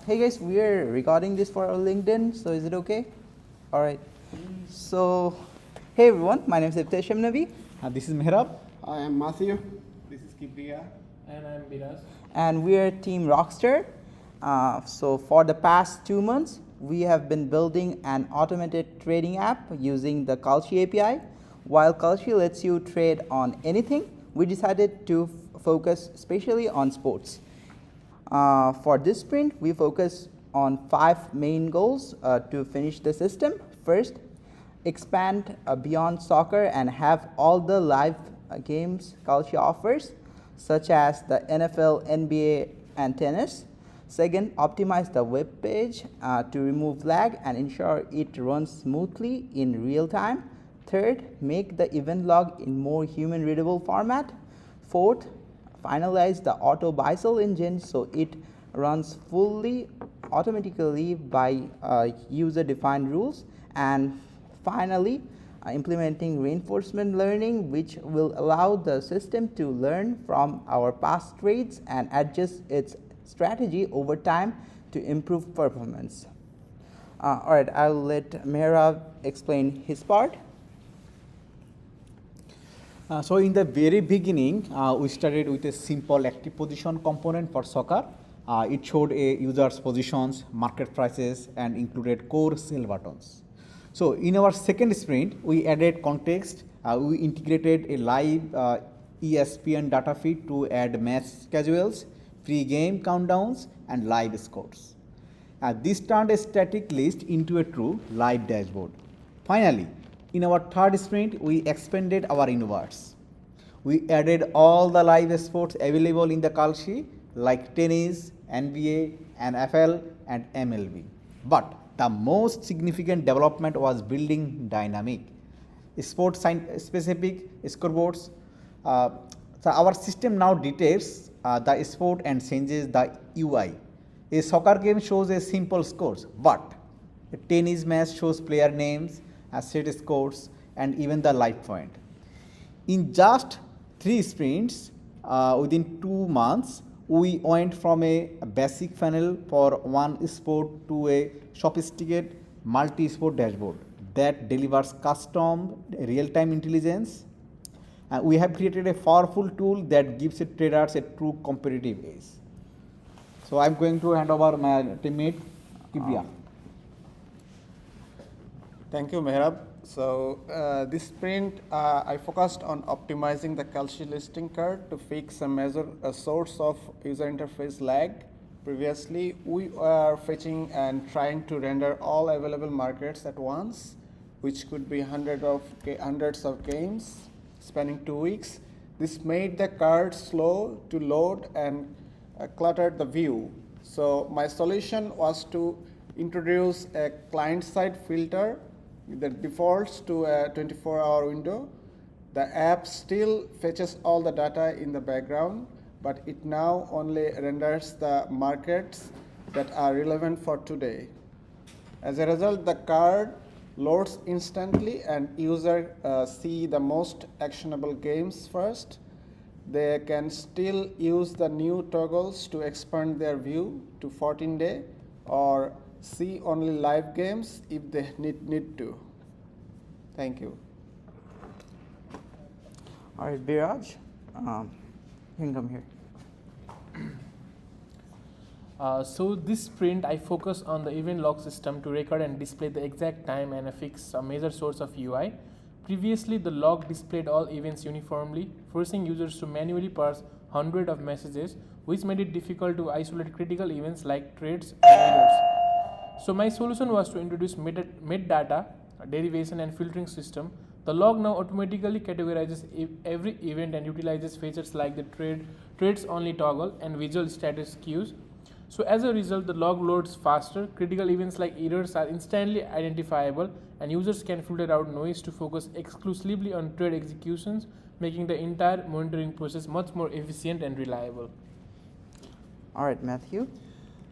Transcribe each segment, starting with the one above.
Hey guys, we're recording this for our LinkedIn, so is it okay? All right. So, hey everyone, my name is Ibtesh Navi. This is Mehrab. I am Matthew. This is Kibriya. And I'm Biraj. And we are Team Rockstar. So for the past 2 months, we have been building an automated trading app using the Kalshi API. While Kalshi lets you trade on anything, we decided to focus especially on sports. For this sprint, we focus on 5 main goals to finish the system. First, expand beyond soccer and have all the live games Kalshi offers, such as the NFL, NBA, and tennis. Second, optimize the web page to remove lag and ensure it runs smoothly in real time. Third, make the event log in more human readable format. Fourth, finalize the auto buy sell engine so it runs fully automatically by user defined rules. And finally, implementing reinforcement learning, which will allow the system to learn from our past trades and adjust its strategy over time to improve performance. All right, I'll let Mehrab explain his part. So in the very beginning, we started with a simple active position component for soccer. It showed a user's positions, market prices, and included core sell buttons. So in our second sprint, we added context. We integrated a live ESPN data feed to add match schedules, pre-game countdowns, and live scores. This turned a static list into a true live dashboard. Finally, in our third sprint, we expanded our universe. We added all the live sports available in the Kalshi, like tennis, NBA, NFL, and MLB. But the most significant development was building dynamic, sport-specific scoreboards. So our system now detects the sport and changes the UI. A soccer game shows a simple scores, but a tennis match shows player names, set scores, and even the live point. In just 3 sprints, within 2 months, we went from a basic funnel for one sport to a sophisticated multi-sport dashboard that delivers custom real-time intelligence. We have created a powerful tool that gives traders a true competitive edge. So I'm going to hand over my teammate, Kibriya. Thank you, Mehrab. So this sprint, I focused on optimizing the Kalshi listing card to fix a source of user interface lag. Previously, we were fetching and trying to render all available markets at once, which could be hundreds of games spanning 2 weeks. This made the card slow to load and cluttered the view. So my solution was to introduce a client-side filter that defaults to a 24-hour window. The app still fetches all the data in the background, but it now only renders the markets that are relevant for today. As a result, the card loads instantly and users see the most actionable games first. They can still use the new toggles to expand their view to 14-day or see only live games if they need to. Thank you. All right, Biraj, you can come here. So this sprint, I focus on the event log system to record and display the exact time and affix a major source of UI. Previously, the log displayed all events uniformly, forcing users to manually parse hundreds of messages, which made it difficult to isolate critical events like trades and errors. So my solution was to introduce metadata, derivation, and filtering system. The log now automatically categorizes every event and utilizes features like the trades only toggle and visual status cues. So as a result, the log loads faster, critical events like errors are instantly identifiable, and users can filter out noise to focus exclusively on trade executions, making the entire monitoring process much more efficient and reliable. All right, Matthew.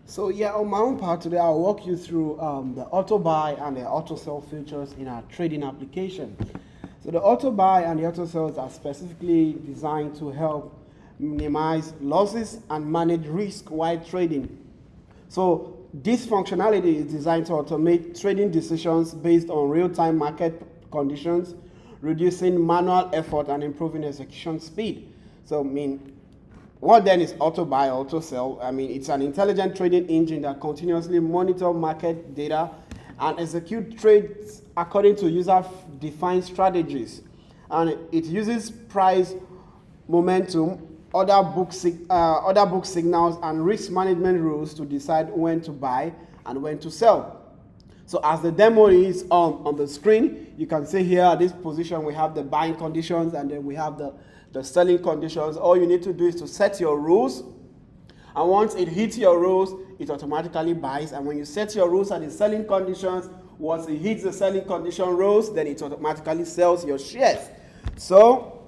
So yeah, on my own part today, I'll walk you through the auto buy and the auto sell features in our trading application. So the auto buy and the auto sells are specifically designed to help minimize losses and manage risk while trading. So this functionality is designed to automate trading decisions based on real-time market conditions, reducing manual effort and improving execution speed. So, I mean, what then is auto buy, auto sell? I mean, it's an intelligent trading engine that continuously monitors market data and execute trades according to user-defined strategies. And it uses price, momentum, order book signals, and risk management rules to decide when to buy and when to sell. So as the demo is on the screen, you can see here at this position we have the buying conditions and then we have the selling conditions. All you need to do is to set your rules, and once it hits your rules, it automatically buys. And when you set your rules at the selling conditions, once it hits the selling condition rules, then it automatically sells your shares. So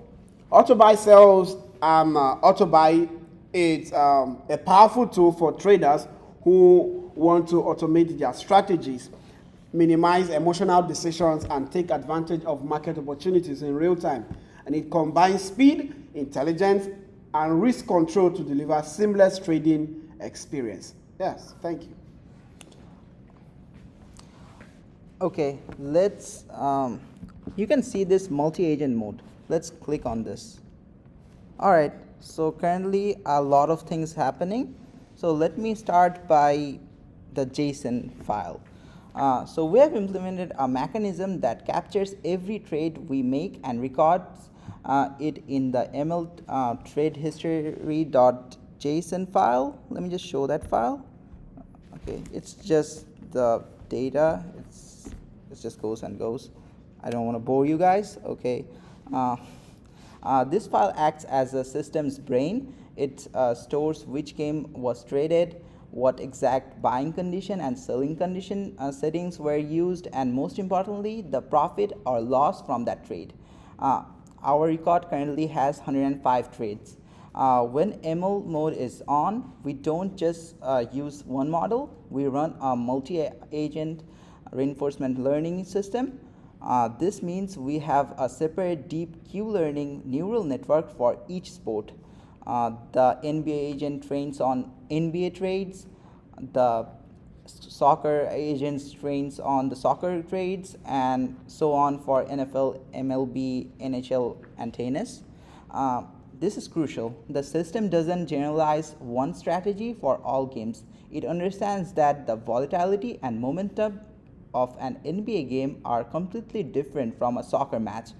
auto buy sells. Auto buy is a powerful tool for traders who want to automate their strategies, minimize emotional decisions, and take advantage of market opportunities in real time. And it combines speed, intelligence, and risk control to deliver seamless trading experience. Yes, thank you. Okay, let's, you can see this multi-agent mode. Let's click on this. All right, so currently a lot of things happening. So let me start by the JSON file. So we have implemented a mechanism that captures every trade we make and records it in the ML trade history.json file. Let me just show that file. Okay, it's just the data. It just goes and goes. I don't want to bore you guys. Okay. This file acts as a system's brain. It stores which game was traded, what exact buying condition and selling condition settings were used, and most importantly, the profit or loss from that trade. Our record currently has 105 trades. When ML mode is on, we don't just use one model. We run a multi-agent reinforcement learning system. This means we have a separate deep Q-learning neural network for each sport. The NBA agent trains on NBA trades, the soccer agents trains on the soccer trades, and so on for NFL, MLB, NHL, and tennis. This is crucial. The system doesn't generalize one strategy for all games. It understands that the volatility and momentum of an NBA game are completely different from a soccer match,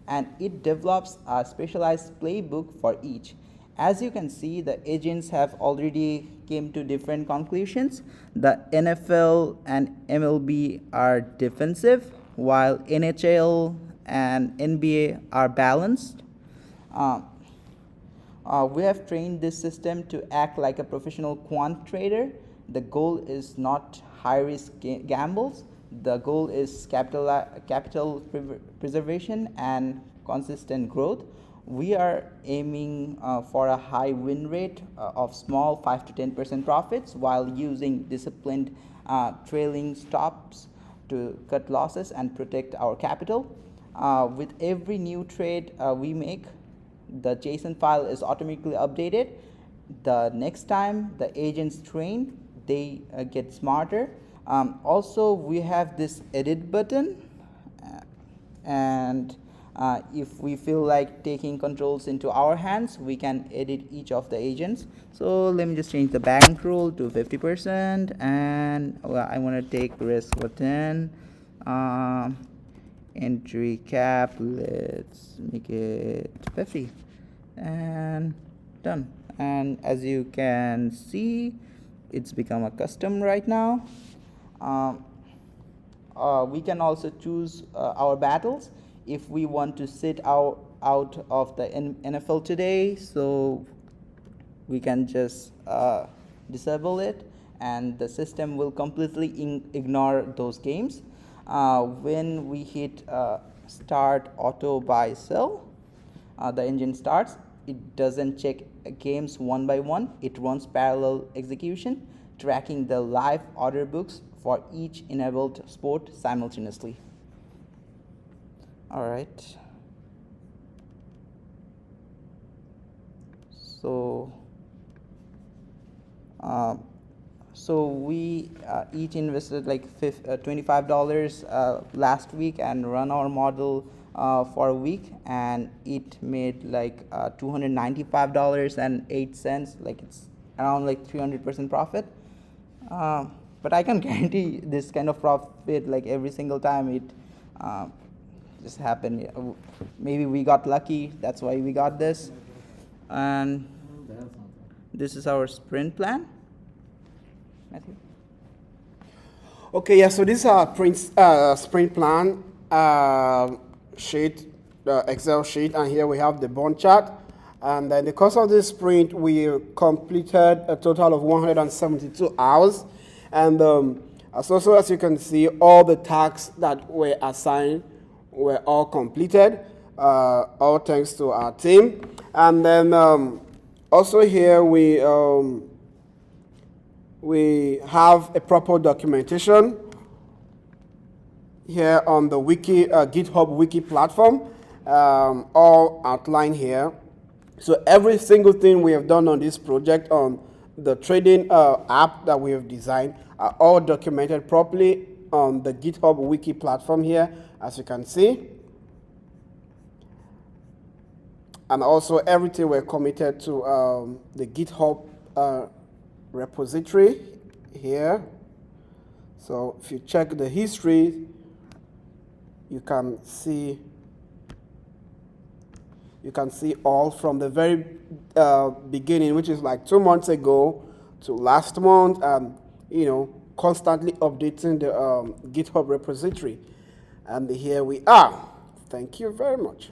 and it develops a specialized playbook for each. As you can see, the agents have already came to different conclusions. The NFL and MLB are defensive, while NHL and NBA are balanced. We have trained this system to act like a professional quant trader. The goal is not high-risk gambles. The goal is capital preservation and consistent growth. We are aiming for a high win rate of small 5 to 10% profits while using disciplined trailing stops to cut losses and protect our capital. With every new trade we make, the JSON file is automatically updated. The next time the agents train, they get smarter. Also, we have this edit button, and if we feel like taking controls into our hands, we can edit each of the agents. So let me just change the bankroll to 50%, and well, I want to take risk for 10. Entry cap, let's make it 50, and done. And as you can see, it's become a custom right now. We can also choose our battles if we want to sit out of the NFL today, so we can just disable it and the system will completely ignore those games. When we hit start auto buy sell, the engine starts. It doesn't check games one by one. It runs parallel execution, tracking the live order books for each enabled sport simultaneously. All right. So So we each invested like $25 last week and run our model for a week, and it made like $295.08. Like it's around like 300% profit. But I can guarantee this kind of profit like every single time it just happened. Maybe we got lucky. That's why we got this. And this is our sprint plan. Matthew? Okay, yeah, so this is our sprint plan sheet, Excel sheet, and here we have the Gantt chart. And in the course of this sprint, we completed a total of 172 hours. And as you can see, all the tasks that were assigned were all completed, all thanks to our team. And then also here we have a proper documentation here on the wiki, GitHub wiki platform, all outlined here. So every single thing we have done on this project, on the trading app that we have designed, are all documented properly on the GitHub wiki platform here, as you can see. And also everything we're committed to the GitHub repository here. So if you check the history, you can see all from the very beginning, which is like 2 months ago, to last month, and constantly updating the GitHub repository. And here we are. Thank you very much.